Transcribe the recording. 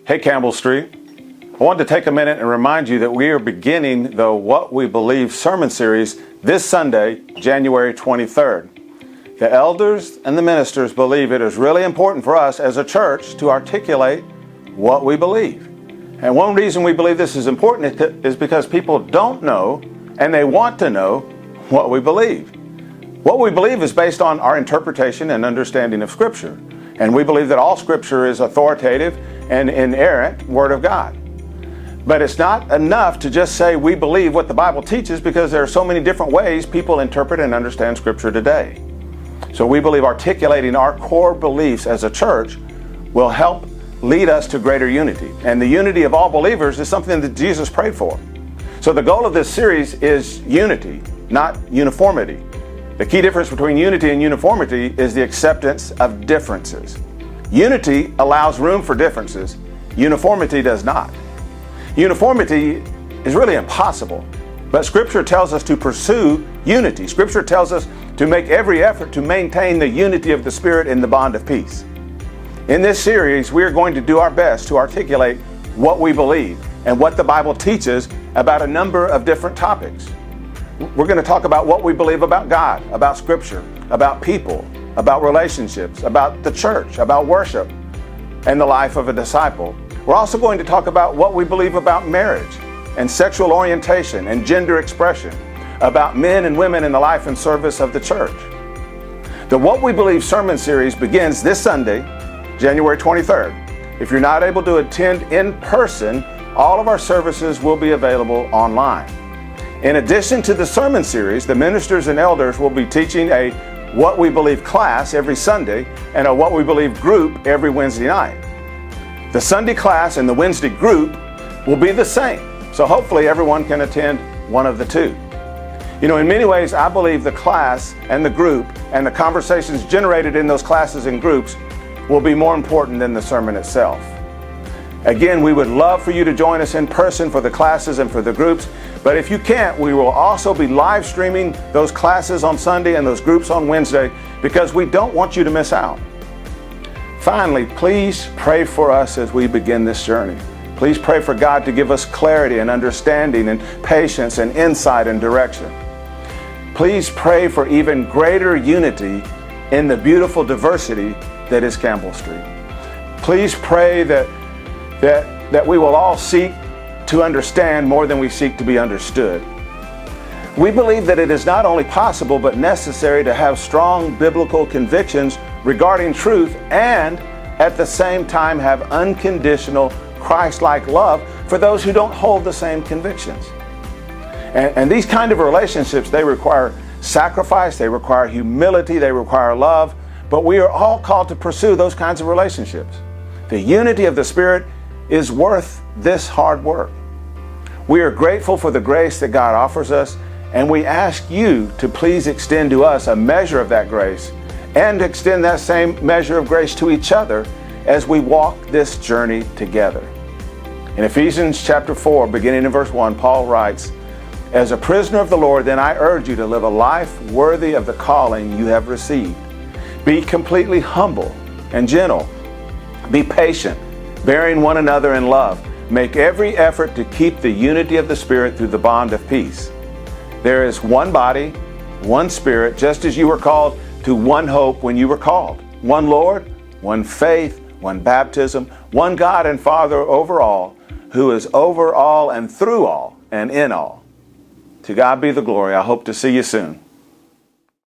Hey, Campbell Street. I wanted to take a minute and remind you that we are beginning the What We Believe sermon series this Sunday, January 23rd. The elders and the ministers believe it is really important for us as a church to articulate what we believe. And one reason we believe this is important is because people don't know and they want to know what we believe. What we believe is based on our interpretation and understanding of Scripture. And we believe that all Scripture is authoritative and inerrant Word of God. But it's not enough to just say we believe what the Bible teaches, because there are so many different ways people interpret and understand Scripture today. So we believe articulating our core beliefs as a church will help lead us to greater unity. And the unity of all believers is something that Jesus prayed for. So the goal of this series is unity, not uniformity. The key difference between unity and uniformity is the acceptance of differences. Unity allows room for differences. Uniformity does not. Uniformity is really impossible, but Scripture tells us to pursue unity. Scripture tells us to make every effort to maintain the unity of the Spirit in the bond of peace. In this series, we are going to do our best to articulate what we believe and what the Bible teaches about a number of different topics. We're going to talk about what we believe about God, about Scripture, about people, about relationships, about the church, about worship, and the life of a disciple. We're also going to talk about what we believe about marriage and sexual orientation and gender expression, about men and women in the life and service of the church. The What We Believe sermon series begins this Sunday, January 23rd. If you're not able to attend in person, all of our services will be available online. In addition to the sermon series, the ministers and elders will be teaching a What We Believe class every Sunday and a What We Believe group every Wednesday night. The Sunday class and the Wednesday group will be the same, so hopefully everyone can attend one of the two. You know, in many ways, I believe the class and the group and the conversations generated in those classes and groups will be more important than the sermon itself. Again, we would love for you to join us in person for the classes and for the groups, but if you can't, we will also be live streaming those classes on Sunday and those groups on Wednesday, because we don't want you to miss out. Finally, please pray for us as we begin this journey. Please pray for God to give us clarity and understanding and patience and insight and direction. Please pray for even greater unity in the beautiful diversity that is Campbell Street. Please pray that we will all seek to understand more than we seek to be understood. We believe that it is not only possible but necessary to have strong biblical convictions regarding truth and at the same time have unconditional Christ-like love for those who don't hold the same convictions. And these kind of relationships, they require sacrifice, they require humility, they require love, but we are all called to pursue those kinds of relationships. The unity of the Spirit is worth this hard work. We are grateful for the grace that God offers us, and we ask you to please extend to us a measure of that grace and extend that same measure of grace to each other as we walk this journey together. In Ephesians chapter 4, beginning in verse 1, Paul writes, "As a prisoner of the Lord, then I urge you to live a life worthy of the calling you have received. Be completely humble and gentle. Be patient, bearing one another in love. Make every effort to keep the unity of the Spirit through the bond of peace. There is one body, one Spirit, just as you were called to one hope when you were called. One Lord, one faith, one baptism, one God and Father over all, who is over all and through all and in all." To God be the glory. I hope to see you soon.